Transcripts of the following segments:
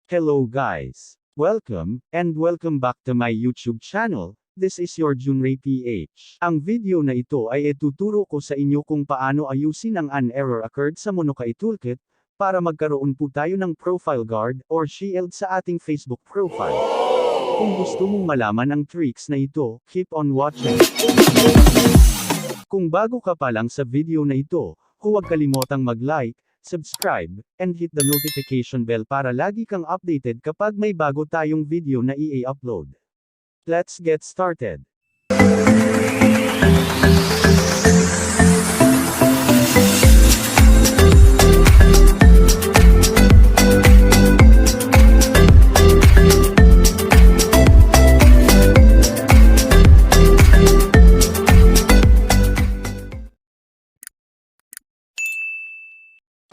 Hello guys! Welcome back to my YouTube channel. This is your Junray PH. Ang video na ito ay ituturo ko sa inyo kung paano ayusin ang an error occurred sa Monokaitoolkit, para magkaroon po tayo ng profile guard or shield sa ating Facebook profile. Kung gusto mong malaman ang tricks na ito, keep on watching. Kung bago ka pa lang sa video na ito, huwag kalimotang mag-like, subscribe, and hit the notification bell para lagi kang updated kapag may bago tayong video na i-upload. Let's get started.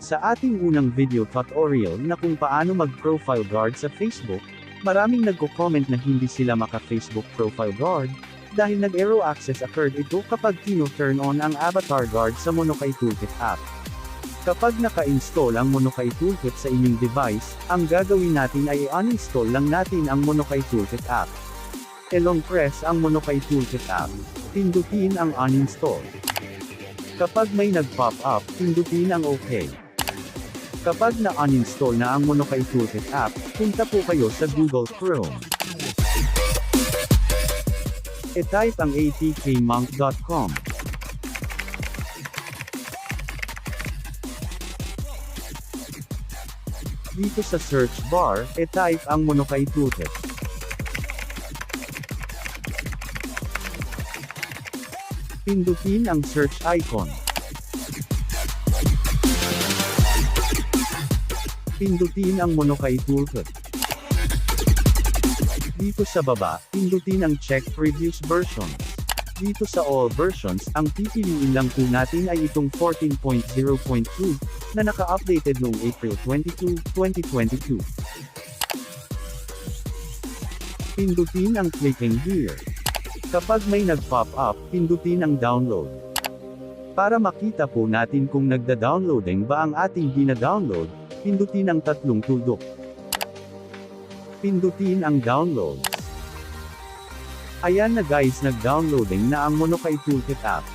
Sa ating unang video tutorial na kung paano mag-profile guard sa Facebook, maraming nagko-comment na hindi sila maka-Facebook profile guard, dahil nag-error access occurred ito kapag tino-turn on ang avatar guard sa Monokaitoolkit app. Kapag naka-install ang Monokaitoolkit sa inyong device, ang gagawin natin ay i-uninstall lang natin ang Monokaitoolkit app. I-long press ang Monokaitoolkit app. Pindutin ang uninstall. Kapag may nag-pop up, pindutin ang OK. Kapag na-uninstall na ang Monokaitoolkit app, punta po kayo sa Google Chrome. I-type ang atkmonk.com. Dito sa search bar, i-type ang Monokaitoolkit. Pindutin ang search icon. Pindutin ang Monokaitoolkit. Dito sa baba, pindutin ang check previous versions. Dito sa all versions, ang pipiliin lang po natin ay itong 14.0.2, na naka-updated noong April 22, 2022. Pindutin ang clicking here. Kapag may nag-pop up, pindutin ang download. Para makita po natin kung nagda-downloading ba ang ating gina-download, pindutin ang tatlong tuldok. Pindutin ang downloads. Ayan na guys, nag-downloading na ang Monokaitoolkit app.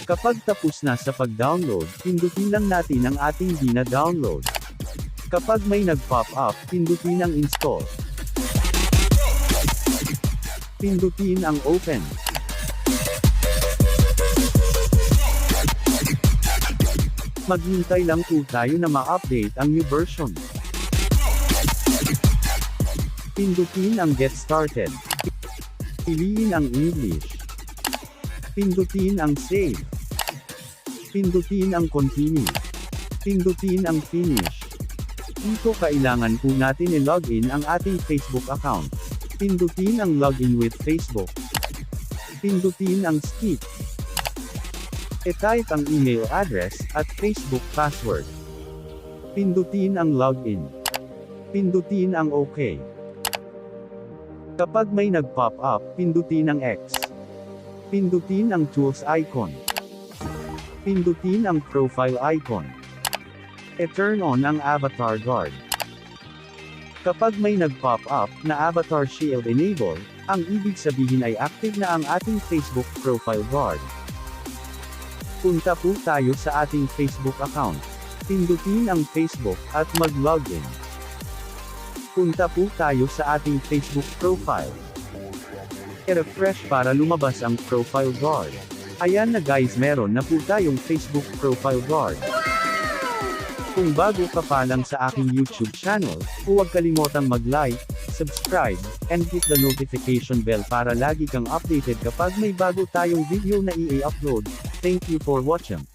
Kapag tapos na sa pag-download, pindutin lang natin ang ating gina-download. Kapag may nag-pop up, pindutin ang install. Pindutin ang open. Maghintay lang po tayo na ma-update ang new version. Pindutin ang get started. Piliin ang English. Pindutin ang save. Pindutin ang continue. Pindutin ang finish. Dito kailangan po natin i-login ang ating Facebook account. Pindutin ang login with Facebook. Pindutin ang skip. I-type ang email address at Facebook password. Pindutin ang login. Pindutin ang OK. Kapag may nag-pop up, pindutin ang X. Pindutin ang tools icon. Pindutin ang profile icon. I-turn on ang avatar guard. Kapag may nag-pop up na avatar shield enable, ang ibig sabihin ay active na ang ating Facebook profile guard. Punta po tayo sa ating Facebook account. Pindutin ang Facebook at mag-login. Punta po tayo sa ating Facebook profile. I-refresh para lumabas ang profile guard. Ayan na guys, meron na po tayong Facebook profile guard. Kung bago ka pa lang sa aking YouTube channel, huwag kalimotang mag-like, subscribe, and hit the notification bell para lagi kang updated kapag may bago tayong video na i-upload. Thank you for watching.